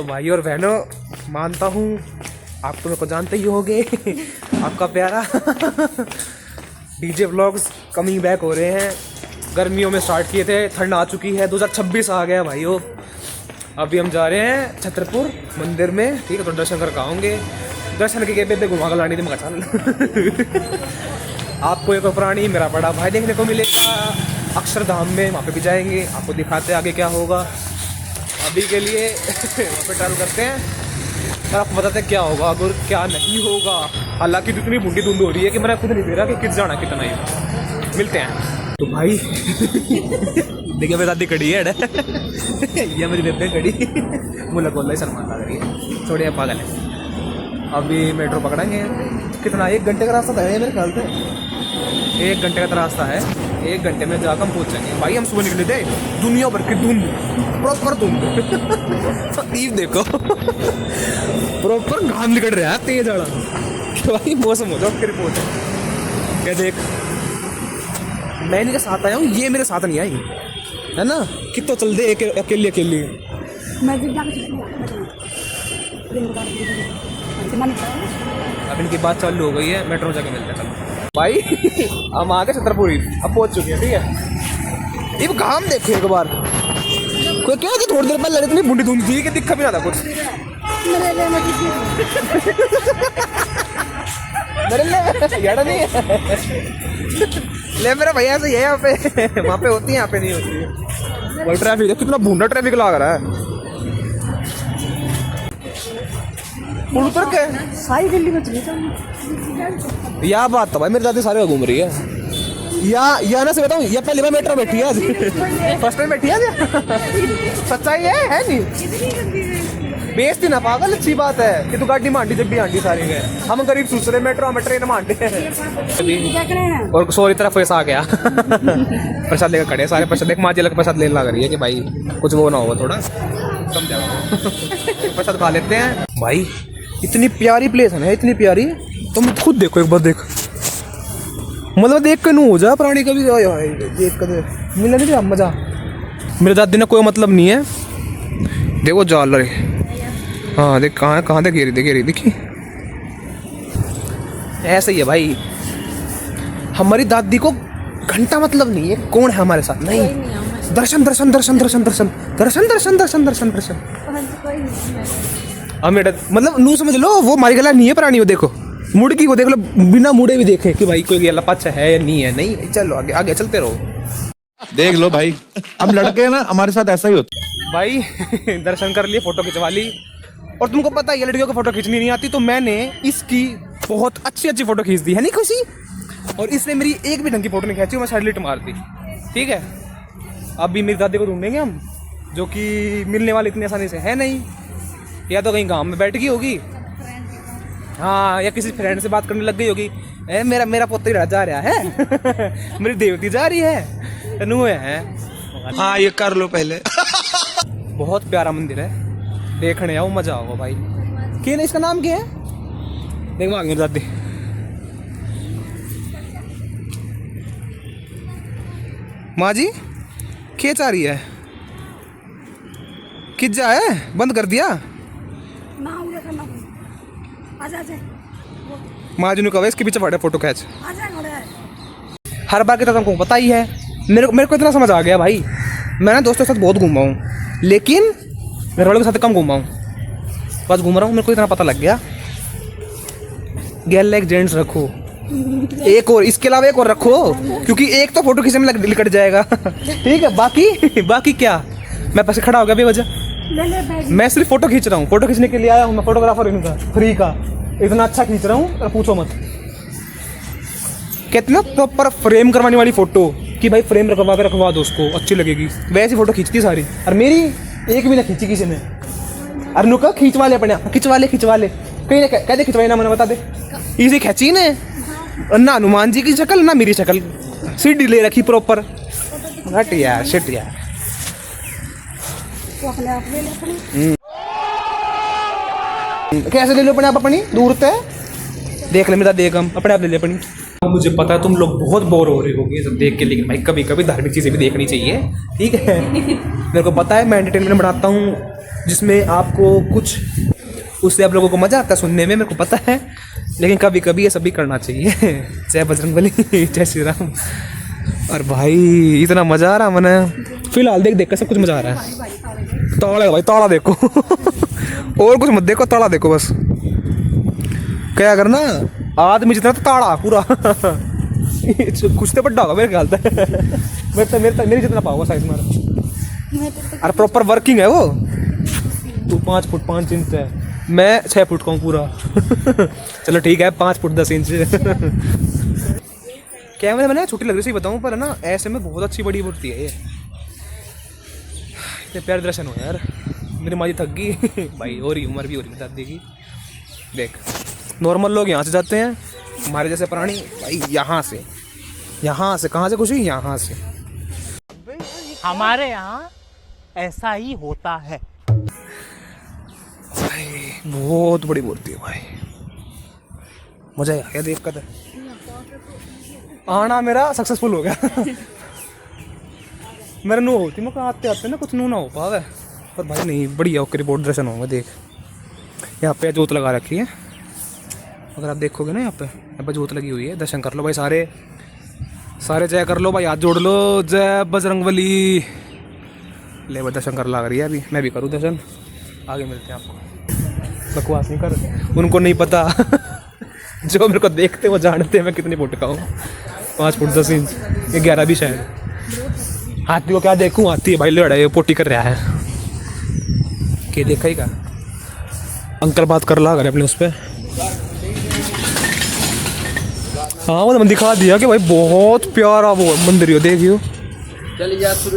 तो भाई और बहनों, मानता हूँ आप तो मेरे को जानते ही होंगे आपका प्यारा डीजे व्लॉग्स कमिंग बैक हो रहे हैं। गर्मियों में स्टार्ट किए थे, ठंड आ चुकी है, 2026 आ गया भाइयों। अभी हम जा रहे हैं छतरपुर मंदिर में, ठीक है, तो दर्शन करके आऊँगे। दर्शन के पे घुमा कर लानी थी मगर चल आपको एक प्राणी मेरा बड़ा भाई देखने को मिलेगा अक्षरधाम में, वहाँ पे भी जाएंगे, आपको दिखाते हैं आगे क्या होगा। अभी के लिए वहाँ पे ट्रैवल करते हैं और आपको बताते हैं क्या होगा अगर क्या नहीं होगा। हालांकि इतनी बूंदी धुंध हो रही है कि मैंने खुद नहीं दे रहा कि किस जाना कितना ही। मिलते हैं तो भाई देखिए मेरी दादी खड़ी है ये मेरी बेबे खड़ी मुझे बोल रही सलमान लग रही है, थोड़ी पागल है। अभी मेट्रो पकड़ेंगे, कितना 1 घंटे का रास्ता है मेरे ख्याल से, 1 घंटे का रास्ता है। 1 घंटे में जाकर हम पहुंचेंगे। भाई हम सुबह निकले थे, दुनिया भर की धुंध, प्रॉपर धुंध ईव देखो प्रॉपर घाम निकल रहा है तेज वाला। भाई मौसम हो जाओ फिर पहुंचे। क्या देख, मैं इनके साथ आया हूँ, ये मेरे साथ नहीं आई है ना। कितना चल दे अकेली अकेली। अब इनकी बात चालू हो गई है, मेट्रो जाके मिलते हैं। चलो भाई हम आ गए छतरपुर, अब पहुंच चुके हैं, ठीक है। ये घाम देखो एक बार, कोई क्या कि थोड़ी देर पहले लग इतनी बूंदी धुंध थी कि दिखा भी ना था कुछ। यार नहीं ले मेरा भैया से ये यहाँ पे वहाँ पे होती है, यहाँ पे नहीं होती है। वही ट्रैफिक कितना भूंडा ट्रैफिक लग रहा है। उतर के सारी दिल्ली में चली यह बात तो भाई मेरी दादी सारे घूम रही है। या ना से बताऊँ, ये पहली बार मेट्रो बैठी है आज, फर्स्ट टाइम बैठी है। सच्चाई है नहीं बेइज्जती ना पागल, अच्छी बात है कि तू गाड़ी मांडी जब भी आंटी सारी गए। हम गरीब दूसरे मेट्रो में ट्रेन मांडे हैं। और सोरी तरफ ऐसा आ गया प्रसाद लेकर खड़े सारे। प्रसाद देख माँ जी लग प्रसाद लेने लग रही है कि भाई कुछ वो ना होगा, थोड़ा कम जाओ प्रसाद खा लेते हैं। भाई इतनी प्यारी प्लेस है ना, इतनी प्यारी, तुम खुद देखो एक बार, देख मतलब देख के नू हो जा प्राणी का भी देख कर मिला नहीं था मजा। मेरे दादी ने कोई मतलब नहीं है, देखो जाल रहे। हाँ देख कहाँ तक घेरी देखी। ऐसे ही है भाई, हमारी दादी को घंटा मतलब नहीं है कौन है हमारे साथ, नहीं दर्शन दर्शन दर्शन दर्शन दर्शन दर्शन दर्शन दर्शन दर्शन दर्शन। अब मेरा मतलब नू समझ लो, वो हमारी गला नहीं है प्राणी। वो देखो मुड़की को देख लो, बिना मुड़े भी देखे कि भाई कोई गला पाछा है या नहीं है। नहीं चलो आगे आगे चलते रहो। देख लो भाई, हम लड़के हैं ना, हमारे साथ ऐसा ही होता भाई दर्शन कर लिए, फोटो खिंचवा ली। और तुमको पता है ये लड़कियों को फोटो खींचनी नहीं आती, तो मैंने इसकी बहुत अच्छी फोटो खींच दी है नहीं खुशी। और इसने मेरी एक भी ढंग की फोटो नहीं खींची, मैं सैडलिट मार दी, ठीक है। अभी मेरी दादी को ढूंढेंगे हम, जो कि मिलने वाली इतनी आसानी से है नहीं। या तो कहीं गाँव में बैठ गई होगी, हाँ, या किसी फ्रेंड से बात करने लग गई होगी। मेरा पोता ही जा रहा है मेरी देवती जा रही है, तनु है। हाँ ये कर लो पहले बहुत प्यारा मंदिर है, देखने आओ, मजा आओ भाई। क्या ना इसका नाम क्या है, देखो आगे दादी। माँ जी क्या चाह रही है, किस जा है, बंद कर दिया। माँ जी ने कहा इसके पीछे पड़े फोटो खींच। हर बार की तरह तुमको पता ही है, मेरे को इतना समझ आ गया भाई। मैं ना दोस्तों के साथ बहुत घूमा हूँ, लेकिन घर वालों के साथ कम घूमा हूँ। बस घूम रहा हूँ, मेरे को इतना पता लग गया। गैल एक जेंट्स रखो, एक और, इसके अलावा एक और रखो, क्योंकि एक तो फोटो खींचने में निकट जाएगा ठीक है। बाकी क्या, मैं पैसे खड़ा हो गया बेवजह। मैं सिर्फ फोटो खींच रहा हूँ, फोटो खींचने के लिए आया हूँ। मैं फोटोग्राफर हूँ का, फ्री का, इतना अच्छा खींच रहा हूँ, पूछो मत। कितना प्रॉपर फ्रेम करवाने वाली फोटो कि भाई फ्रेम रखवा दो उसको, अच्छी लगेगी, वैसी फोटो खींचती सारी। और मेरी एक भी ना खींची किसी ने। अरनू का खींचवा ले अपने, खिंचवा ले कहीं ना कहते खिंचवाई ना, मैंने बता दे इसी खींची ने। ना हनुमान जी की शक्ल ना मेरी शक्ल, सीढ़ी ले रखी प्रॉपर। हट यार, शिट यार। कैसे ले लो अपने आप, अपनी दूर से देख ले मेरा, देख हम अपने आप ले ले अपनी। मुझे पता है तुम लोग बहुत बोर हो रहे होगे सब देख के, लेकिन भाई कभी कभी धार्मिक चीज़ें भी देखनी चाहिए, ठीक है। मेरे को पता है मैं एंटरटेनमेंट बनाता हूँ, जिसमें आपको कुछ उससे आप लोगों को मज़ा आता है सुनने में, मेरे को पता है, लेकिन कभी कभी ये सभी करना चाहिए। जय बजरंगबली, जय श्री राम। और भाई इतना मज़ा आ रहा मैंने फिलहाल देख देख कर सब कुछ मज़ा आ रहा है। ताड़ा भाई ताड़ा देखो। और कुछ मत देखो, ताड़ा देखो बस। क्या करना आदमी जितना तो ताड़ा पूरा। कुछ तो बड्डा होगा मेरे ख्याल से। मेरे जितना पाओगा साइज मारा। अरे प्रॉपर वर्किंग है वो। तू 5 फुट 5 इंच है, मैं 6 फुट का हूँ पूरा। चलो ठीक है 5 फुट 10 इंच। कैमरे में ना छोटी लग रही सही बताऊँ, पर है ना ऐसे में बहुत अच्छी बड़ी मूर्ति है ये। इतने प्यारे दर्शन हो यार, मेरी माँ जी थक गई। भाई हो रही उम्र भी हो रही दादी की। देख नॉर्मल लोग यहाँ से जाते हैं, हमारे जैसे प्राणी भाई यहाँ से कहाँ से खुशी, यहाँ से। हमारे यहाँ ऐसा ही होता है भाई। बहुत बड़ी मूर्ति है भाई, मजा आ गया देख कर। आना मेरा सक्सेसफुल हो गया। मेरा नू होती मैं आते आते ना कुछ नू ना हो पावे, पर भाई नहीं बढ़िया ओके रिपोर्ट दर्शन होंगे। देख यहाँ पे जोत लगा रखी है, अगर आप देखोगे ना यहाँ पे जोत लगी हुई है। दर्शन कर लो भाई, सारे जय कर लो भाई, हाथ जोड़ लो, जय बजरंगबली। ले भाई दर्शन कर लग रही है, अभी मैं भी करूँ दर्शन, आगे मिलते हैं आपको। बकवास नहीं कर, उनको नहीं पता। जो मेरे को देखते वो जानते हैं मैं कितनी फुट का हूँ। 5 फुट 10 इंच, ये 11 भी शायद। हाथी को क्या देखूँ, हाथी भाई लड़ा है, पोटी कर रहा है। क्या देखा ही का अंकल बात कर ला अपने उस पर। हाँ वो तो दिखा दिया कि भाई बहुत प्यारा वो मंदिर हो, देखियो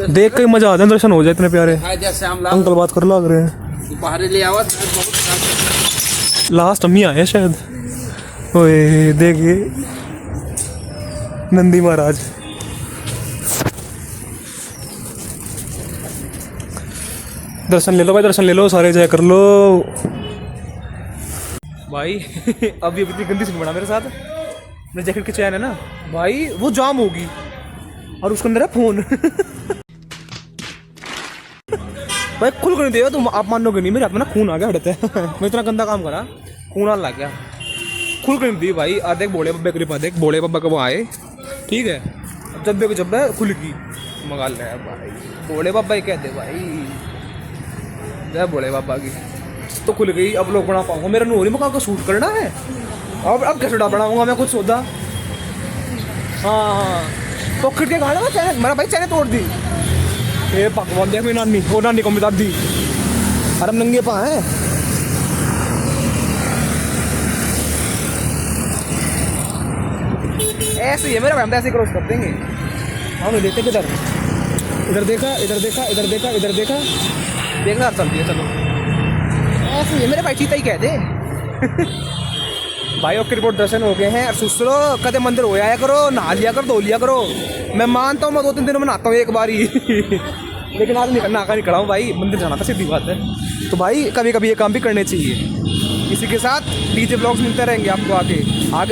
देख के मजा आ जाए, दर्शन हो जाए इतने प्यारे। अंकल बात कर लग रहे हैं, लास्ट अम्मी आए शायद। ओए देखिए नंदी महाराज। दर्शन ले लो भाई, दर्शन ले लो, सारे जय कर लो भाई। अभी इतनी गंदी सीन बना मेरे साथ, मेरे जैकेट की चैन है ना भाई वो जाम होगी और उसके अंदर है फोन। भाई खुल कर नहीं देगा तुम, आप मानोगे नहीं, मेरे हाथ में ना खून आ गया हटते। मैं इतना गंदा काम करा, खून आने लग गया। खुल कर नहीं दी भाई। और देख बोले बब्बे के देख बोले बब्बा कब आए, ठीक है जब खुल गई मंगा ले भाई। बोले बाबा ही कहते भाई, जय बोले बाबा की तो खुल गई। अब लोग बना पाऊंगा, मेरा नूरी मकान को शूट करना है। अब कैसे बनाऊंगा मैं कुछ सौदा। हाँ पॉकेट के गाड़ा चैन मेरा भाई, चैन तोड़ दी। ये भगवान देख मेरी नानी, वो नानी को मिला दी। अरे हम नंगे पा हैं। ऐसे ही है मेरा भाई, हम ऐसे क्रॉस कर देंगे। हम लेते किधर, इधर देखा इधर देखा इधर देखा इधर देखा, देखना चलती है। चलो ऐसे ही मेरे भाई, चीता ही कह दे। भाई ओके रिपोर्ट दर्शन हो गए हैं। और सुसरो कदे मंदिर हो आया करो, नहा लिया करो, धो लिया करो। मैं मानता हूँ मैं 2-3 दिनों में नहाता हूँ एक बार ही। लेकिन आज नहा कर निकला हूँ भाई, मंदिर जाना था, सीधी बात है। तो भाई कभी कभी ये काम भी करने चाहिए। इसी के साथ डीजे ब्लॉग्स मिलते रहेंगे आपको आगे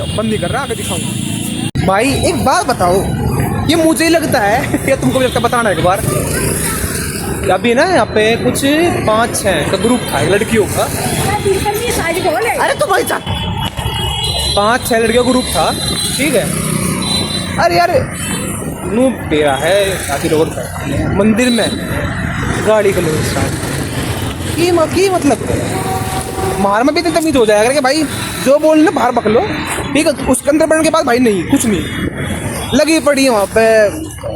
बंद नहीं कर रहा, आगे दिखाऊंगा। भाई एक बात बताओ, ये मुझे ही लगता है या तुमको भी लगता है, बताना एक बार। अभी ना यहाँ पे कुछ 5-6 का ग्रुप था लड़कियों का। अरे तो भाई 5-6 लड़कियों का ग्रुप था, ठीक है। अरे यार नू तेरा है काफी रोड पर मंदिर में गाड़ी का लोग की मतलब बाहर में भी इतनी तमीज हो जाएगा कि भाई जो बोल लो बाहर बक लो, ठीक है। उसके अंदर बढ़ने के बाद भाई नहीं कुछ नहीं लगी पड़ी है वहाँ पे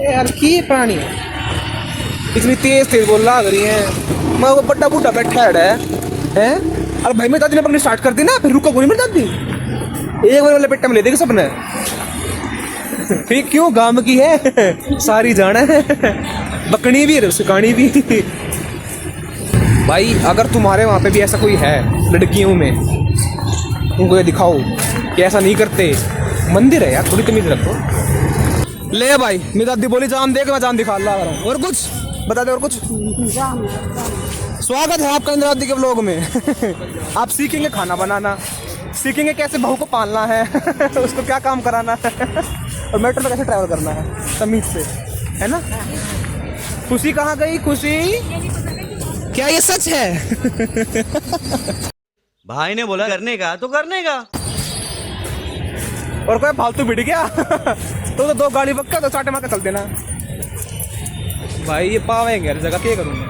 यार की प्राणी इतनी तेज बोल रही है। मैं वो बड्डा बूढ़ा बैठा है। अरे भाई मैं दादी ने पकड़नी स्टार्ट कर दी ना, फिर रुको गोली मेरी दादी एक बार वाले पेट्टा में ले देगी सबने। ठीक क्यों, गांव की है सारी जाना है, बकनी भी सुकानी भी। भाई अगर तुम्हारे वहाँ पे भी ऐसा कोई है लड़कियों में, उनको ये दिखाओ कि ऐसा नहीं करते। मंदिर है यार, थोड़ी तमीज रखो। ले भाई मेरी दादी बोली जान दे, मैं जान दिखा रहा हूँ। और कुछ बता दे, और कुछ। स्वागत है आपका इंदिरा दादी के व्लॉग में। आप सीखेंगे खाना बनाना, सीखेंगे कैसे बहू को पालना है, उसको क्या काम कराना है, और मेट्रो में कैसे ट्रैवल करना है तमीज से, है ना। खुशी कहाँ गई, खुशी क्या ये सच है? भाई ने बोला करने का तो करने का। और कोई फालतू बिड़ गया तो दो गाड़ी पक्का तो चाटे मार के चल देना। भाई ये पावेंगे हर जगह, क्या करूँगा।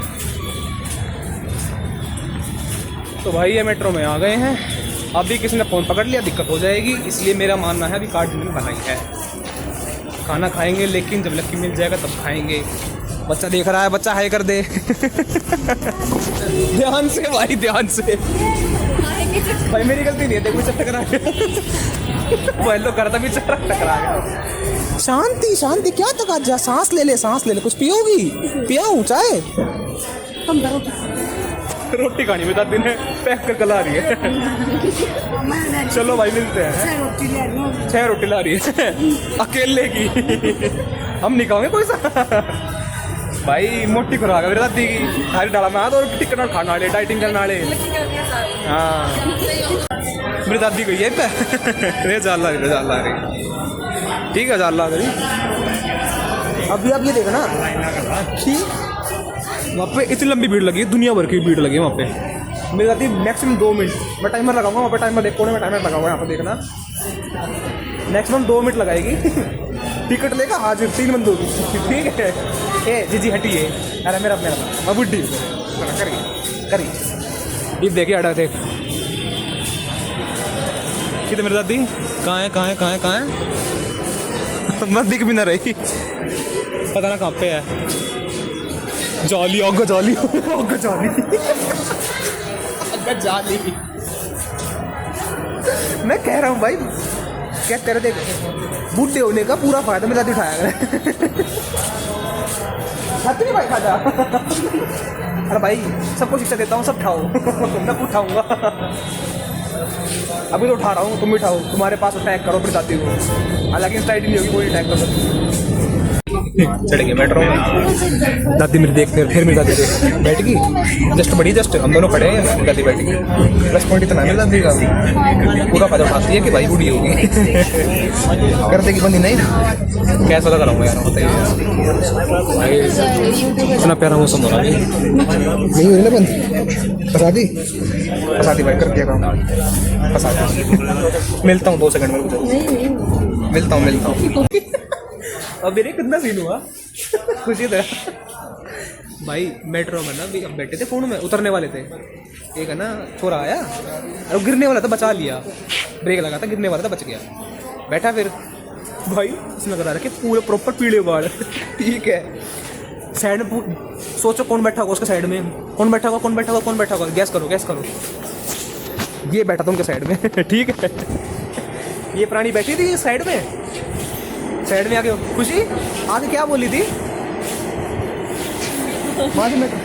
तो भाई ये मेट्रो में आ गए हैं। अभी किसी ने फ़ोन पकड़ लिया दिक्कत हो जाएगी, इसलिए मेरा मानना है अभी कार्ड ने बनाई है। खाना खाएंगे लेकिन जब लक्की मिल जाएगा तब खाएंगे। बच्चा देख रहा है, बच्चा हाय कर दे। ध्यान से भाई, ध्यान से भाई, मेरी गलती नहीं है। देखो टकरा गया, लोग करता भी टकरा गया। शांति शांति, क्या तक जा, सांस ले ले, सांस ले ले। कुछ पियोगी? पियाऊं चाय? रोटी खानी में दादी ने पैक कर कला रही है। चलो भाई मिलते हैं। 6 रोटी ला रही है अकेले की। हम नहीं खाओगे कोई सा। भाई मोटी खुराक है मेरी दादी की। खाली डाला मैं तो टिकट और खाना वाले, डाइटिंग करने वाले। हाँ मेरी दादी को ये रे जाला रही। ठीक है जाला रही। अभी आप ये देखो ना, वहाँ पे इतनी लंबी भीड़ लगी है, दुनिया भर की भीड़ लगी है वहाँ पे। मेरी दादी मैक्सिमम 2 मिनट मैं टाइमर लगाऊंगा वहाँ पे। टाइमर कोने में टाइमर लगाऊंगा यहाँ पे, देखना मैक्सिमम 2 मिनट लगाएगी। टिकट लेगा हाजिर 3 बंदों की। ठीक है। ए जी हटिए। अरे मेरा मैं बुढ़ी करी देखे अड़ा थे कि मेरी दादी कहाँ है मैं दिख भी ना रही, पता ना कहाँ पे है। जाली जाली जाली जाली। मैं कह रहा हूँ भाई, क्या तेरे देख बूढ़े होने का पूरा फायदा मेरा उठाया नहीं भाई खाजा। अरे भाई सबको शिक्षा देता हूँ, सब खाओ। मैं उठाऊंगा, अभी तो उठा रहा हूँ, तुम भी उठाओ। तुम्हारे पास अटैक करो फिर दादी को, हालांकि स्टाइल नहीं होगी, कोई अटैक कर सकती। चढ़ गए मेट्रो में। दादी मेरी देखते फिर मेरी दादी बैठ गई, जस्ट बड़ी जस्ट हम दोनों खड़े हैं, दादी बैठ गई। प्लस पॉइंट इतना मेरी दादी का पूरा फायदा उठाती है कि भाई बूढ़ी होगी। कर देगी बंदी नहीं, कैसा लगा रहा हूँ यार बताइए भाई। इतना प्यारा मौसम हो रहा है, नहीं हुई ना बंद। फंसा दी भाई, कर दिया काम, फंसा दी। मिलता हूँ 2 सेकंड में, मिलता हूँ। अब मेरे कितना सीन हुआ खुशी था भाई। मेट्रो में ना अब बैठे थे, फोन में उतरने वाले थे। एक है ना छोरा आया और गिरने वाला था, बचा लिया। ब्रेक लगा था, गिरने वाला था, बच गया। बैठा फिर भाई, उसने करा रखे पूरे प्रॉपर पीले बाल। ठीक है। साइड में सोचो कौन बैठा होगा उसके साइड में, कौन बैठा होगा गैस करो। ये बैठा था उनके साइड में। ठीक है। ये प्राणी बैठी थी साइड में आके खुशी आगे क्या बोली थी, मेट्रो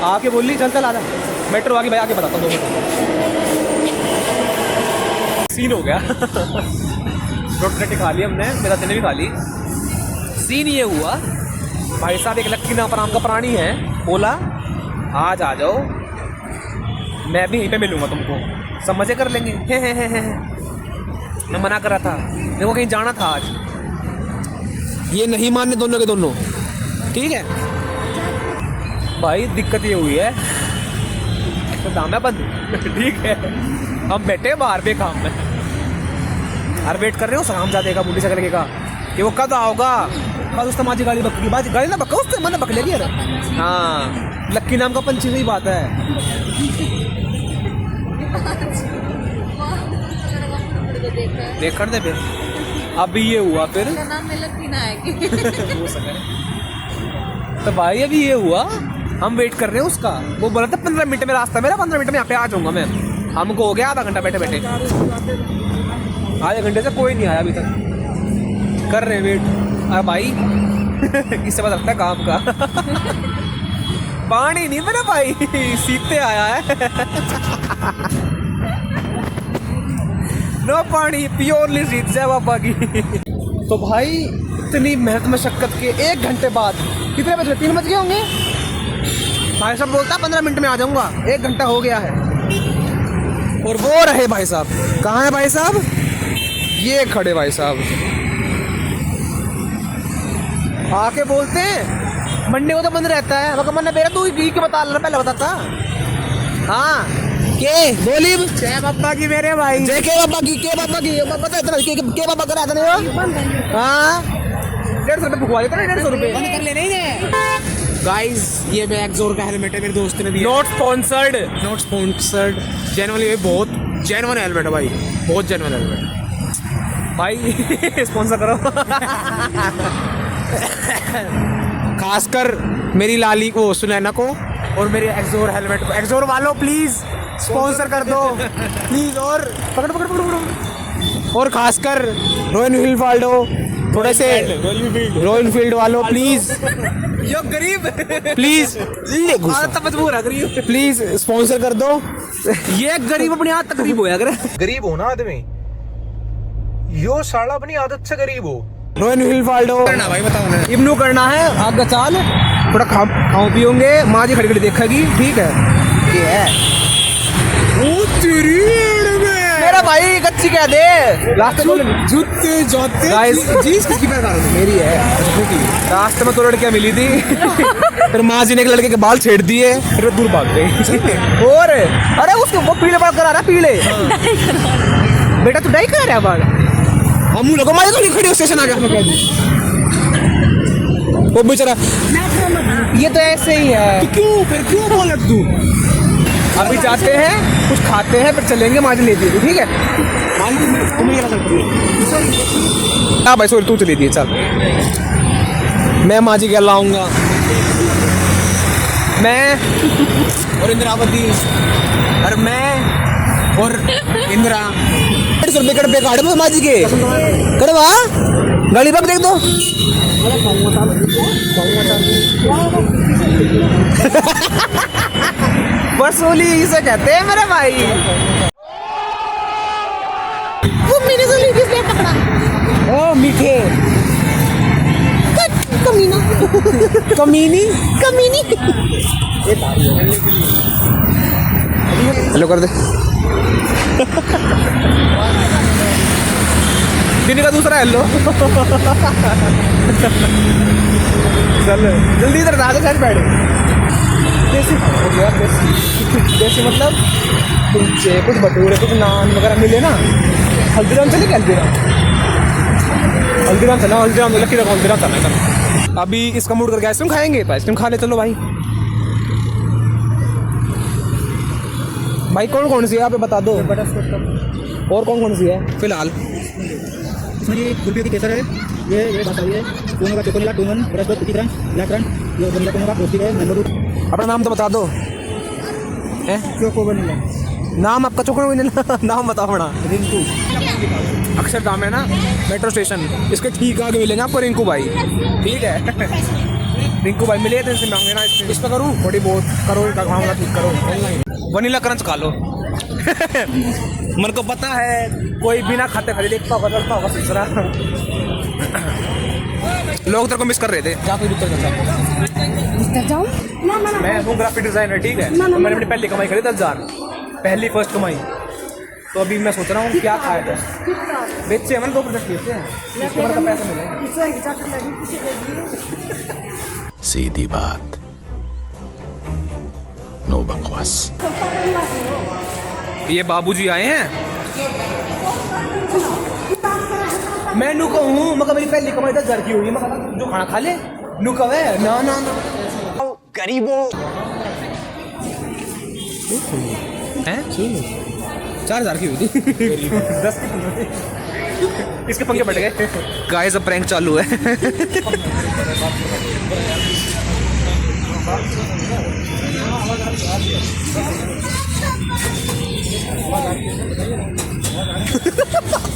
आके बोली चल आजा। मेट्रो आगे भाई, आगे बताता हूँ 2 मिनट। सीन हो गया। रोटी खा ली हमने, मेरा दिन भी खा ली। सीन ये हुआ भाई साहब, एक लक्की नाम का प्राणी है, बोला आज आ जाओ, मैं भी यहीं पे मिलूंगा तुमको, सब मजे कर लेंगे। मैं मना कर रहा था, मेरे को कहीं जाना था आज। ये नहीं मानने दोनों के दोनों। ठीक है भाई, दिक्कत ये हुई है तो दाम है बंद। ठीक है। हम बैठे बाहर पे काम में, हर वेट कर रहे हो सलाम जाते का बूढ़ी सकल का कि वो कब आओगा। कल उसने माजी गाली ना बक्का उससे मन बक लेगी। हाँ लक्की नाम का पंछी, सही बात है। देख दे फिर। अभी ये हुआ फिर तो भाई अभी ये हुआ, हम वेट कर रहे हैं उसका। वो बोला था 15 मिनट में रास्ता मेरा, 15 मिनट में यहाँ पे आ जाऊंगा मैं। हमको हो गया आधा घंटा बैठे बैठे, आधे घंटे से कोई नहीं आया अभी तक। कर रहे वेट। अरे भाई इससे पता लगता है काम का। पानी नहीं मेरा भाई, सीते आया है। नो पानी, प्योरली सीत जाए बाबा की। तो भाई इतनी मेहनत मशक्कत के 1 घंटे बाद, कितने बजे? 3 बज गए होंगे। भाई साहब बोलता 15 मिनट में आ जाऊंगा, 1 घंटा हो गया है। और वो रहे भाई साहब, कहाँ है भाई साहब? ये खड़े भाई साहब, आके बोलते हैं मंडे को तो बंद रहता है। मगर मैंने मेरा तू की बता रहा पहले बताता। हाँ के बोली जय बाबा की मेरे भाई, जय के बाबा की, के बाबा की पता है के बाबा करा था हाँ 150 रुपये भुगवा देता ना, 150 रुपये बंद कर लेने ही। गाइस ये मैं एक्सोर का हेलमेट है, मेरे दोस्त ने दिया। Not sponsored, not sponsored, genuinely बहुत जेन्युइन हेलमेट है भाई, बहुत जेन्युइन हेलमेट भाई। स्पॉन्सर करो। खासकर मेरी लाली को, सुनैना को और मेरे एक्सोर हेलमेट को। एक्सोर वालों प्लीज स्पॉन्सर कर दो प्लीज। और पकड़ पकड़ पकड़ पकड़। और खासकर रॉयल एनफील्ड वालों, थोड़े से रॉयल एनफील्ड वालों प्लीज, यो गरीब प्लीज मजबूर है गरीब, प्लीज स्पॉन्सर कर दो। ये गरीब अपनी आदत गरीब हो अगर गरीब हो ना आदमी, यो साला अपनी आदत से गरीब हो। रॉयल एनफील्ड वालों करना भाई, बताओ ना इब्नू करना है आगे चाल, थोड़ा खाओ पियोगे, माँ जी खड़ी खड़ी देखेगी, ठीक है। ये है ओ तेरी मेरा भाई कच्ची क्या दे लास्ट में जूते जोते गाइस जीस किसकी पैर डाल मेरी है। रास्ते में 2 लड़कियां मिली थी। फिर माँ जी ने एक लड़के के बाल छेड़ दिए, फिर वो दूर भाग गई। और अरे उसको वो पीले बाल करा रहा, पीले बेटा तू डाई करा रहा है बाल। हम लोगों माँ जी खड़ी स्टेशन आ गया, वो बेचारा ये तो ऐसे ही है। क्यों फिर क्यों बोल तू? अभी जाते हैं कुछ खाते हैं फिर चलेंगे, माजी लेती है ठीक है। हाँ भाई सॉरी तू चली थी, चल मैं माजी के लाऊंगा, मैं और इंद्रावती और मैं और इंदिरा। 150 रुपये कड़पे काट माजी के करवा गाड़ी बाग देख दो। वसूली इसे कहते हैं मेरे भाई। वो मेरे वसूली किसने पकड़ा? ओ मीठे कमीना कमीनी कमीनी। हेलो कर दे दिन का दूसरा हेलो। चल जल्दी इधर आ जा, बैठ। देसी देसी मतलब कुलचे, कुछ भटूरे, कुछ नान वगैरह मिले ना। हल्दीराम चले क्या? हल्दीराम चला, हल्दीराम लकी रखा, हल्दीराम चला। अभी इसका मूड करके आइसक्रीम खाएंगे तो आइसक्रीम खा ले चलो भाई। भाई कौन कौन सी है आप बता दो, और कौन कौन सी है फिलहाल? इसमें ये गुलपी की केसर है, ये बताइए है, टून का चोकोनिला, टून ब्रश पीती रंग ब्लैक रंग, ये वनीला टून का पौष्टिक है, मैंगो दूध। अपना नाम तो बता दो। चोको वनीला नाम आपका? चोको वनीला नाम बताओ अपना। रिंकू। अक्षरधाम है ना मेट्रो स्टेशन, इसके ठीक आगे मिलेंगे आपको रिंकू भाई, ठीक है। रिंकू भाई मिले थे, इनसे मांगे ना इस पर करूँ थोड़ी बहुत करो, इनका मामला ठीक करो। वनीला क्रंच खा लो। मेरे को पता है कोई बिना खाते खरीदे देखता होगा, करता होगा तीसरा। लोग तेरे को मिस कर रहे थे। जा कोई मैं हूँ ग्राफिक डिजाइनर, ठीक है। तो मैंने अपनी पहली कमाई करी 10,000, पहली फर्स्ट कमाई। तो अभी मैं सोच रहा हूँ क्या खाया जाए। बेचे मैंने 2% बेचे हैं, कस्टमर का पैसा मिलेगा। सीधी बात, नो बकवास। ये बाबूजी आए हैं। मैं नु कहूँ मगर मेरी पहली कमाई 10,000 की हुई, मगर जो खाना खा ले नु कहे ना ना ना गरीबों हैं। 4,000 की हुई थी। 10 इसके पंखे बैठ गए। गाइस अब प्रैंक चालू है।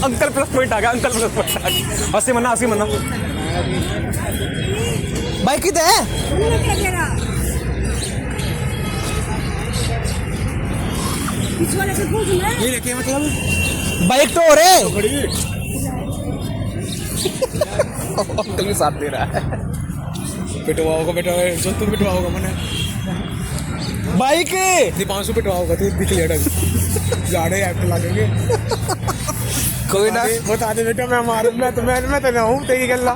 अंकल प्लस पॉइंट आ गया, अंकल प्लस पॉइंट आ गया। 80 मना 80 मना। बाइक किधर है? ये लेके मतलब बाइक तो हो रहे। अंकल भी साथ दे रहा है। पिटवाओगा बेटा, जो तू पिटवाओगा मैंने बाइक 500 पिटवाओगा तू, दिख लेगा जाड़े ऐप लगेंगे। कोई ना बता दे बेटा, मैं मारूं, मैं तो ना हूँ तेरी गल्ला।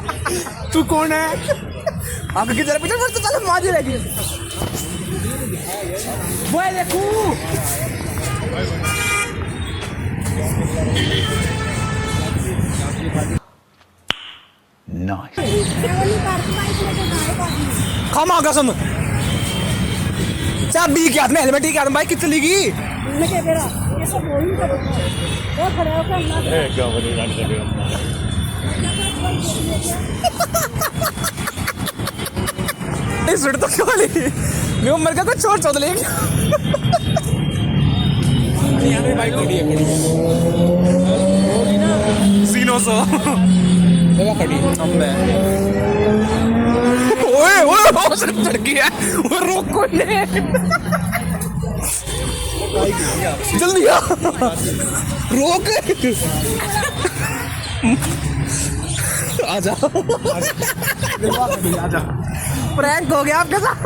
तू कौन है? आगे की तरफ पीछे मत चल माजी रहेगी वो देखो खामा कसम चाबी के हाथ में हेलमेट के हाथ में बाइक कितनी चलेगी इस तो क्यों वाली मैं मर का कुछ छोड़ चौथ लेगी यहाँ पे बाइक खड़ी है सीनो सो जगह खड़ी हम मैं ओए ओए सिर्फ चढ़ गया वो रोक को ले जल्दी आ रोक आजा आजा प्रैंक हो गया आपके साथ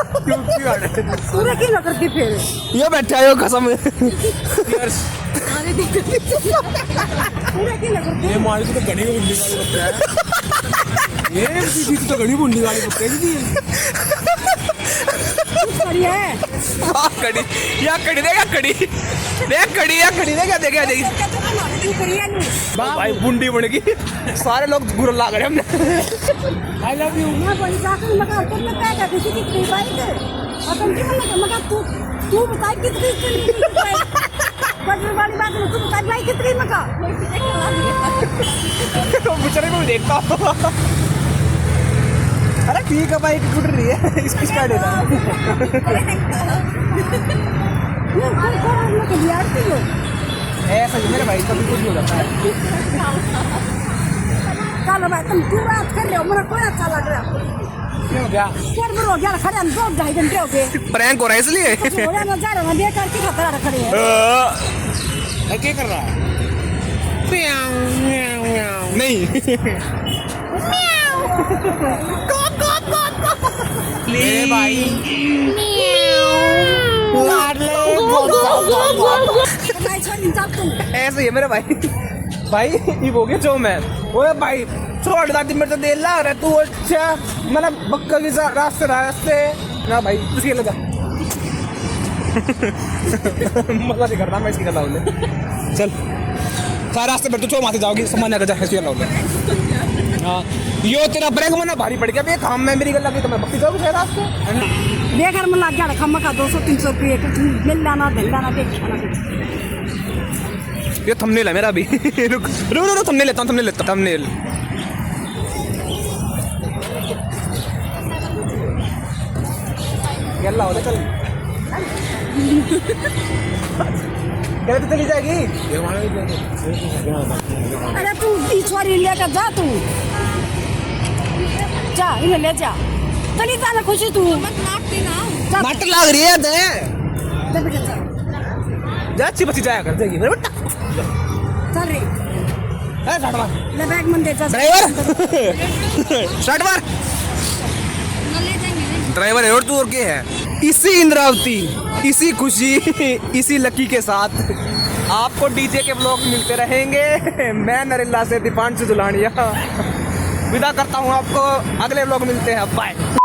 पूरा क्यों करती फिर ये बैठा है कसम पूरा क्यों करती ये मारी तो घनी बुंडी वाली बच्चा है ये सीधी तो घनी बुंडी वाली बच्चा है जी है वाह कड़ी या कड़ी देगा कड़ी देख कड़ी या कड़ी देगा देगा देगी भाई बुंडी बन गई सारे लोग बुरा लग रहे हमने आई लव यू मैं बड़ी जाकर मगर तुम ने क्या कर किसी की फ्री बाइक अपन की मगर तू बता कितनी बड़ी वाली बात तू बता भाई कितनी मका तो बेचारे को देखता अरे ठीक है भाई टूट रही है इसकी स्टार्ट है ऐसा ही मेरे भाई कभी कुछ नहीं हो जाता है चलो भाई तुम क्यों बात कर रहे हो मेरा कोई अच्छा लग रहा क्यों क्या क्या हो गया खड़े हम दो ढाई घंटे हो गए प्रैंक हो रहा है इसलिए थोड़ा मजा रहा है देख करके खतरा रख रहे हैं क्या कर रहा है नहीं ले भाई ऐसे ही है मेरे भाई भाई ये हो गया जो मैं ओए भाई छोड़ दादी मेरे तो देर लग रहा है तू अच्छा मैंने बक्कल रास्ते ना भाई तुझे लगा मजा नहीं करना मैं इसकी गला बोले चल सारे रास्ते पर तो चो माते जाओगी सामान्य का ऐसी गला बोले हाँ यो तेरा ब्रेक मना भारी पड़ गया काम में मेरी गला की तो मैं बक्की जाऊँगी शायद रास्ते बेघर में लग गया खम्मा का 200-300 रुपये कुछ मिल लाना धल लाना देख ये थंबनेल है मेरा अभी रुक थंबनेल लेता हूँ थंबनेल गल्ला हो चल गलत तो चली जाएगी अरे तू पिछवाड़ी लेकर जा तू जा इन्हें ले जा चली जाना खुशी तू मत नाटती ना मट लग रही है दे जा बेटा चल जा अच्छी बच्ची जाया कर जाएगी मेरे बेटा चल रे ए स्टार्ट मार ले बैग मन दे जा ड्राइवर स्टार्ट मार ड्राइवर है और तू और क्या है इसी इंद्रावती इसी खुशी इसी लकी के साथ आपको डीजे के ब्लॉग मिलते रहेंगे मैं नरेला से दीपांशु दुलानिया विदा करता हूँ आपको अगले ब्लॉग मिलते हैं बाय